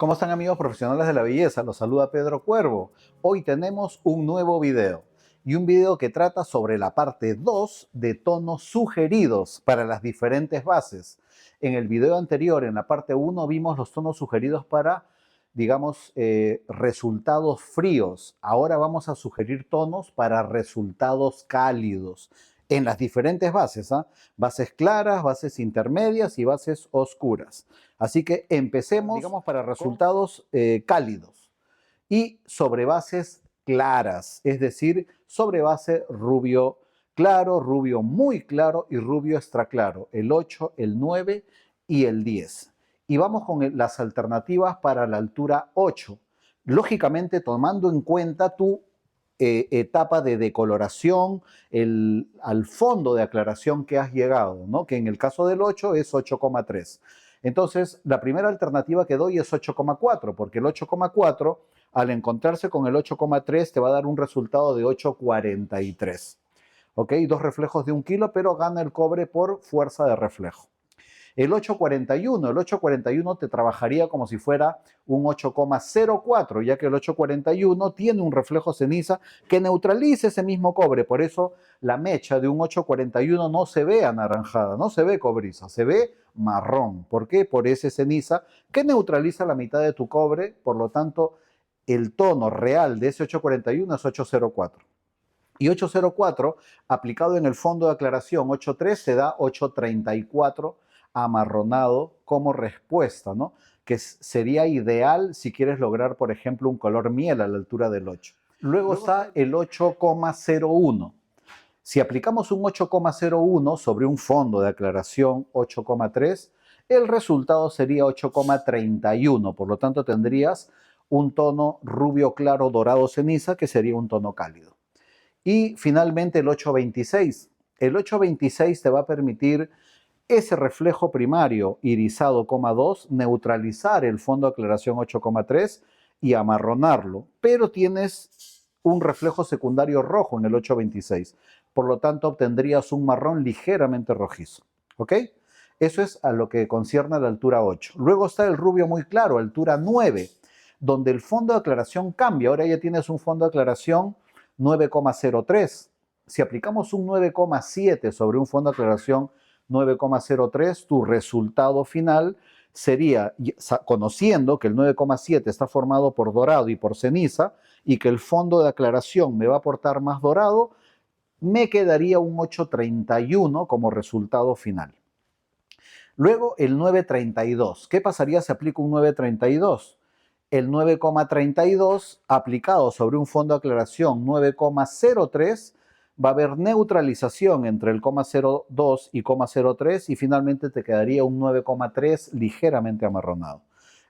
¿Cómo están, amigos profesionales de la belleza? Los saluda Pedro Cuervo. Hoy tenemos un nuevo video y un video que trata sobre la parte 2 de tonos sugeridos para las diferentes bases. En el video anterior, en la parte 1, vimos los tonos sugeridos para, digamos, resultados fríos. Ahora vamos a sugerir tonos para resultados cálidos en las diferentes bases, ¿ah? Bases claras, bases intermedias y bases oscuras. Así que empecemos, digamos, para resultados cálidos y sobre bases claras, es decir, sobre base rubio claro, rubio muy claro y rubio extra claro, el 8, el 9 y el 10. Y vamos con las alternativas para la altura 8, lógicamente tomando en cuenta tu etapa de decoloración, al fondo de aclaración que has llegado, ¿no? Que en el caso del 8 es 8,3. Entonces, la primera alternativa que doy es 8,4, porque el 8,4, al encontrarse con el 8,3, te va a dar un resultado de 8,43. ¿Ok? Dos reflejos de 1 kilo, pero gana el cobre por fuerza de reflejo. El 841 te trabajaría como si fuera un 8,04, ya que el 841 tiene un reflejo ceniza que neutraliza ese mismo cobre. Por eso la mecha de un 841 no se ve anaranjada, no se ve cobriza, se ve marrón. ¿Por qué? Por ese ceniza que neutraliza la mitad de tu cobre. Por lo tanto, el tono real de ese 841 es 804. Y 804 aplicado en el fondo de aclaración 8.3 se da 8.34 amarronado como respuesta, ¿no? Que sería ideal si quieres lograr, por ejemplo, un color miel a la altura del 8. Luego está el 8,01. Si aplicamos un 8,01 sobre un fondo de aclaración 8,3, el resultado sería 8,31. Por lo tanto, tendrías un tono rubio claro dorado ceniza, que sería un tono cálido. Y finalmente el 826. El 826 te va a permitir ese reflejo primario irisado, 2, neutralizar el fondo de aclaración 8,3 y amarronarlo, pero tienes un reflejo secundario rojo en el 826. Por lo tanto, obtendrías un marrón ligeramente rojizo. ¿Ok? Eso es a lo que concierne a la altura 8. Luego está el rubio muy claro, altura 9, donde el fondo de aclaración cambia. Ahora ya tienes un fondo de aclaración 9,03. Si aplicamos un 9,7 sobre un fondo de aclaración 9,03, tu resultado final sería, conociendo que el 9,7 está formado por dorado y por ceniza, y que el fondo de aclaración me va a aportar más dorado, me quedaría un 8,31 como resultado final. Luego el 9,32. ¿Qué pasaría si aplico un 9,32? El 9,32 aplicado sobre un fondo de aclaración 9,03 va a haber neutralización entre el 0,02 y 0,03 y finalmente te quedaría un 9,3 ligeramente amarronado.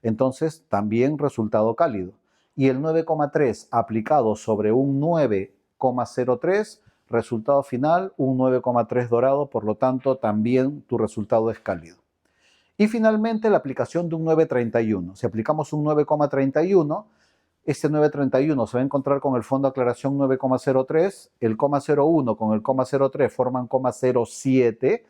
Entonces, también resultado cálido. Y el 9,3 aplicado sobre un 9,03, resultado final, un 9,3 dorado, por lo tanto, también tu resultado es cálido. Y finalmente la aplicación de un 9,31. Si aplicamos un 9,31, este 9,31 se va a encontrar con el fondo de aclaración 9,03, el 0,01 con el 0,03 forman 0,07,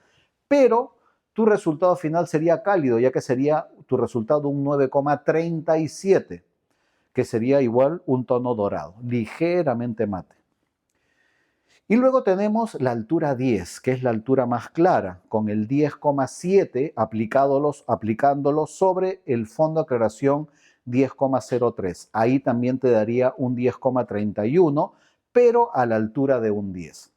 pero tu resultado final sería cálido, ya que sería tu resultado un 9,37, que sería igual un tono dorado, ligeramente mate. Y luego tenemos la altura 10, que es la altura más clara, con el 10,7 aplicándolo sobre el fondo de aclaración 10,03. Ahí también te daría un 10,31, pero a la altura de un 10.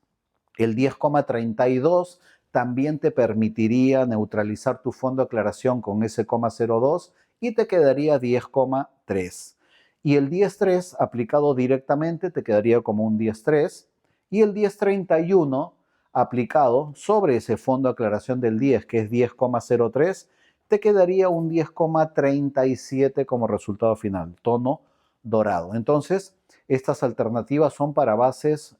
El 10,32 también te permitiría neutralizar tu fondo de aclaración con ese 0,02 y te quedaría 10,3. Y el 10,3 aplicado directamente te quedaría como un 10,3. Y el 10,31 aplicado sobre ese fondo de aclaración del 10, que es 10,03, te quedaría un 10,37 como resultado final, tono dorado. Entonces, estas alternativas son para bases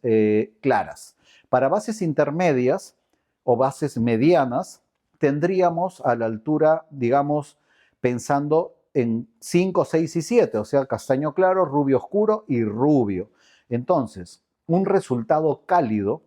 claras. Para bases intermedias o bases medianas, tendríamos a la altura, digamos, pensando en 5, 6 y 7, o sea, castaño claro, rubio oscuro y rubio. Entonces, un resultado cálido,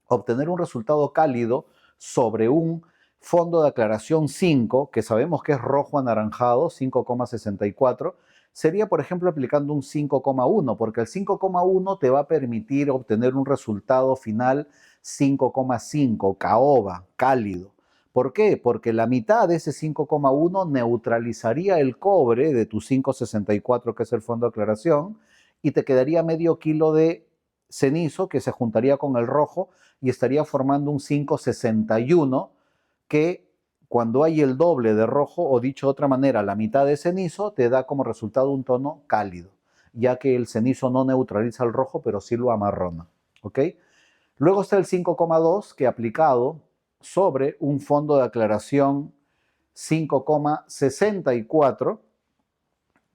obtener un resultado cálido sobre un fondo de aclaración 5, que sabemos que es rojo anaranjado, 5,64, sería, por ejemplo, aplicando un 5,1, porque el 5,1 te va a permitir obtener un resultado final 5,5, caoba, cálido. ¿Por qué? Porque la mitad de ese 5,1 neutralizaría el cobre de tu 5,64, que es el fondo de aclaración, y te quedaría medio kilo de cenizo que se juntaría con el rojo y estaría formando un 5,61 que cuando hay el doble de rojo, o dicho de otra manera, la mitad de cenizo, te da como resultado un tono cálido, ya que el cenizo no neutraliza el rojo, pero sí lo amarrona. ¿Ok? Luego está el 5,2 que aplicado sobre un fondo de aclaración 5,64,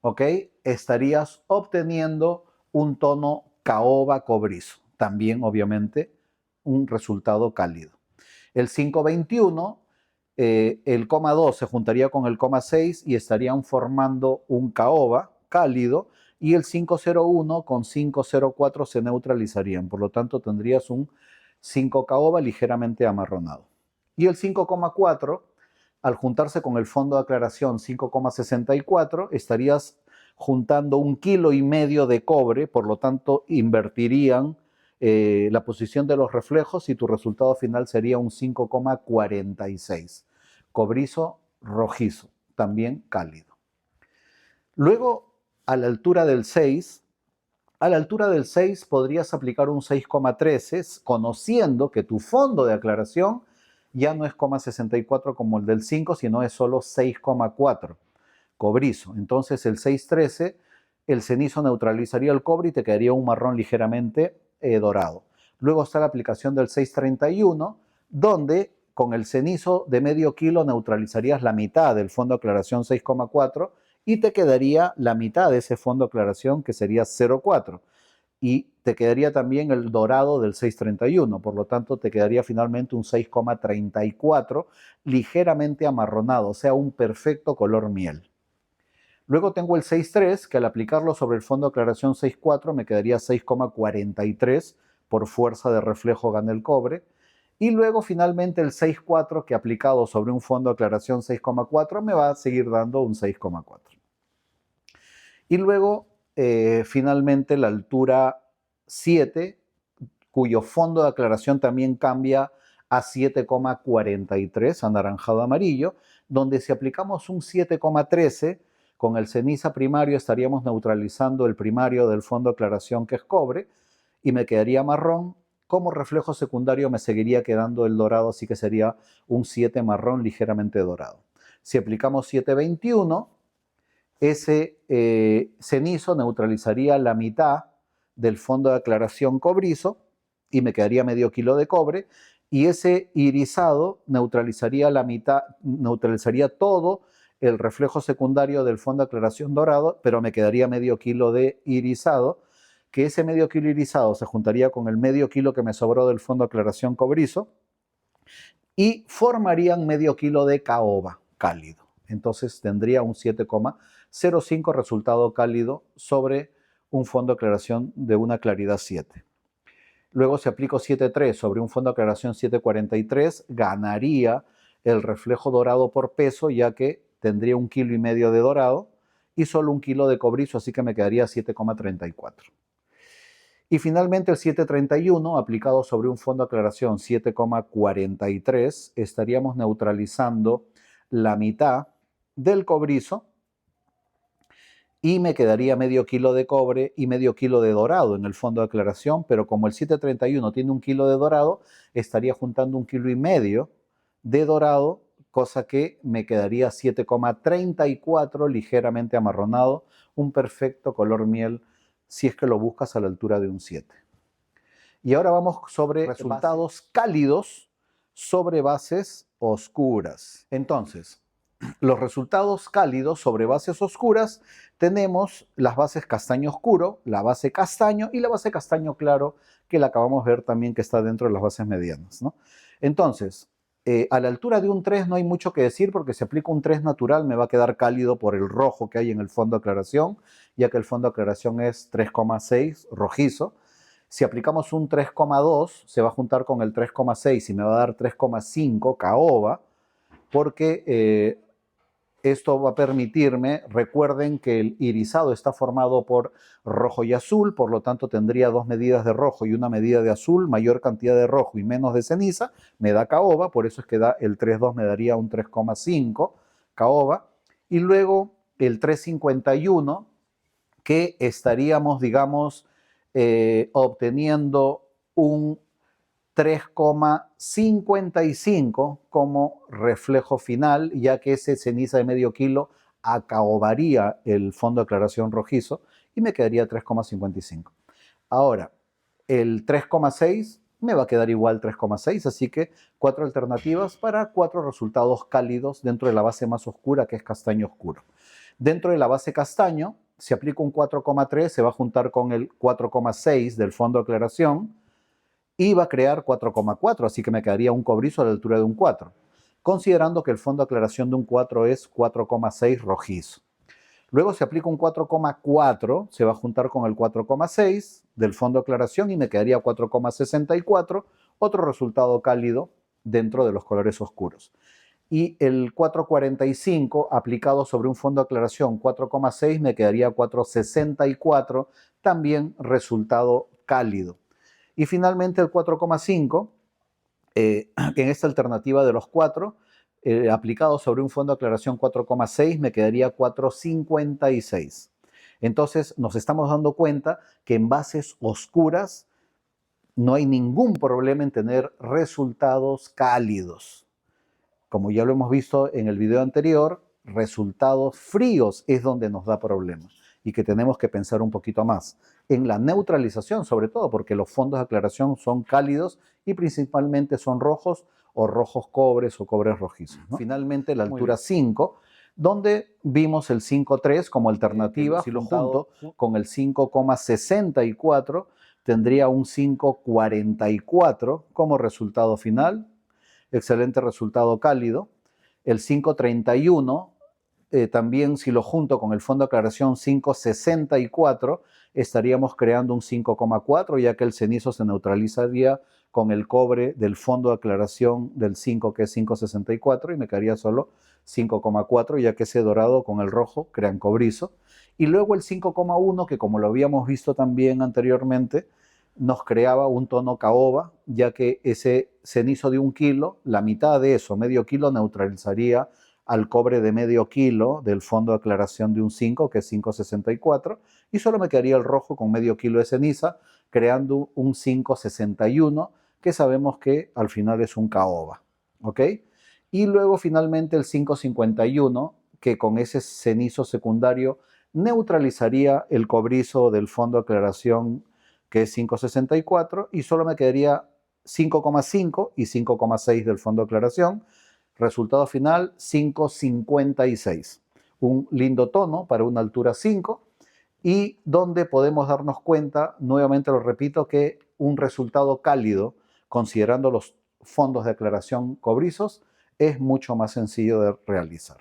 ¿ok? Estarías obteniendo un tono caoba cobrizo. También, obviamente, un resultado cálido. El 5,21, el coma 2 se juntaría con el coma 6 y estarían formando un caoba cálido, y el 5,01 con 5,04 se neutralizarían. Por lo tanto, tendrías un 5 caoba ligeramente amarronado. Y el 5,4, al juntarse con el fondo de aclaración 5,64, estarías juntando 1,5 kilos de cobre, por lo tanto, invertirían la posición de los reflejos y tu resultado final sería un 5,46. Cobrizo rojizo, también cálido. Luego, a la altura del 6, podrías aplicar un 6,13, conociendo que tu fondo de aclaración ya no es 0,64 como el del 5, sino es solo 6,4, cobrizo. Entonces el 6,13, el cenizo neutralizaría el cobre y te quedaría un marrón ligeramente dorado. Luego está la aplicación del 6,31, donde con el cenizo de medio kilo neutralizarías la mitad del fondo de aclaración 6,4 y te quedaría la mitad de ese fondo de aclaración, que sería 0,4. Y te quedaría también el dorado del 6,31, por lo tanto te quedaría finalmente un 6,34 ligeramente amarronado, o sea, un perfecto color miel. Luego tengo el 6,3, que al aplicarlo sobre el fondo de aclaración 6,4 me quedaría 6,43, por fuerza de reflejo gana el cobre. Y luego finalmente el 6,4, que aplicado sobre un fondo de aclaración 6,4 me va a seguir dando un 6,4. Y luego finalmente la altura 7, cuyo fondo de aclaración también cambia a 7,43, anaranjado amarillo, donde si aplicamos un 7,13, con el ceniza primario estaríamos neutralizando el primario del fondo de aclaración, que es cobre, y me quedaría marrón. Como reflejo secundario me seguiría quedando el dorado, así que sería un 7 marrón ligeramente dorado. Si aplicamos 7,21, ese cenizo neutralizaría la mitad del fondo de aclaración cobrizo y me quedaría medio kilo de cobre, y ese irisado neutralizaría la mitad, neutralizaría todo el reflejo secundario del fondo de aclaración dorado, pero me quedaría medio kilo de irisado, que ese medio kilo irisado se juntaría con el medio kilo que me sobró del fondo de aclaración cobrizo y formarían medio kilo de caoba cálido. Entonces tendría un 7,05 resultado cálido sobre un fondo de aclaración de una claridad 7. Luego, si aplico 7,3 sobre un fondo de aclaración 7,43, ganaría el reflejo dorado por peso, ya que tendría 1,5 kilos de dorado y solo 1 kilo de cobrizo, así que me quedaría 7,34. Y finalmente el 7,31 aplicado sobre un fondo de aclaración 7,43, estaríamos neutralizando la mitad del cobrizo y me quedaría medio kilo de cobre y medio kilo de dorado en el fondo de aclaración, pero como el 7,31 tiene 1 kilo de dorado, estaría juntando 1,5 kilos de dorado, cosa que me quedaría 7,34 ligeramente amarronado, un perfecto color miel si es que lo buscas a la altura de un 7. Y ahora vamos sobre resultados cálidos sobre bases oscuras. Entonces, los resultados cálidos sobre bases oscuras, tenemos las bases castaño oscuro, la base castaño y la base castaño claro, que la acabamos de ver también, que está dentro de las bases medianas, ¿no? Entonces, a la altura de un 3 no hay mucho que decir, porque si aplico un 3 natural me va a quedar cálido por el rojo que hay en el fondo de aclaración, ya que el fondo de aclaración es 3,6 rojizo. Si aplicamos un 3,2 se va a juntar con el 3,6 y me va a dar 3,5 caoba. porque esto va a permitirme, recuerden que el irisado está formado por rojo y azul, por lo tanto tendría 2 medidas de rojo y una medida de azul, mayor cantidad de rojo y menos de ceniza, me da caoba, por eso es que da el 3,2 me daría un 3,5 caoba, y luego el 3,51 que estaríamos, digamos, obteniendo un 3,55 como reflejo final, ya que ese ceniza de medio kilo acaobaría el fondo de aclaración rojizo y me quedaría 3,55. Ahora, el 3,6 me va a quedar igual 3,6, así que 4 alternativas para 4 resultados cálidos dentro de la base más oscura, que es castaño oscuro. Dentro de la base castaño, si aplico un 4,3, se va a juntar con el 4,6 del fondo de aclaración, y va a crear 4,4, así que me quedaría un cobrizo a la altura de un 4, considerando que el fondo de aclaración de un 4 es 4,6 rojizo. Luego se aplica un 4,4, se va a juntar con el 4,6 del fondo de aclaración y me quedaría 4,64, otro resultado cálido dentro de los colores oscuros. Y el 4,45 aplicado sobre un fondo de aclaración 4,6 me quedaría 4,64, también resultado cálido. Y finalmente el 4,5, en esta alternativa de los 4, aplicado sobre un fondo de aclaración 4,6, me quedaría 4,56. Entonces nos estamos dando cuenta que en bases oscuras no hay ningún problema en tener resultados cálidos. Como ya lo hemos visto en el video anterior, resultados fríos es donde nos da problemas y que tenemos que pensar un poquito más. En la neutralización, sobre todo, porque los fondos de aclaración son cálidos y principalmente son rojos o rojos cobres o cobres rojizos, ¿no? Finalmente, la altura 5, donde vimos el 5,3 como alternativa, si lo junto con el 5,64, tendría un 5,44 como resultado final. Excelente resultado cálido. El 5,31, también si lo junto con el fondo de aclaración 5,64, estaríamos creando un 5,4, ya que el cenizo se neutralizaría con el cobre del fondo de aclaración del 5, que es 5,64, y me quedaría solo 5,4, ya que ese dorado con el rojo crean cobrizo. Y luego el 5,1, que como lo habíamos visto también anteriormente, nos creaba un tono caoba, ya que ese cenizo de 1 kilo, la mitad de eso, medio kilo, neutralizaría al cobre de medio kilo del fondo de aclaración de un 5, que es 5,64, y solo me quedaría el rojo con medio kilo de ceniza, creando un 5,61, que sabemos que al final es un caoba, ¿ok? Y luego finalmente el 5,51, que con ese cenizo secundario neutralizaría el cobrizo del fondo de aclaración, que es 5,64, y solo me quedaría 5,5 y 5,6 del fondo de aclaración. Resultado final, 5,56. Un lindo tono para una altura 5 y donde podemos darnos cuenta, nuevamente lo repito, que un resultado cálido, considerando los fondos de aclaración cobrizos, es mucho más sencillo de realizar.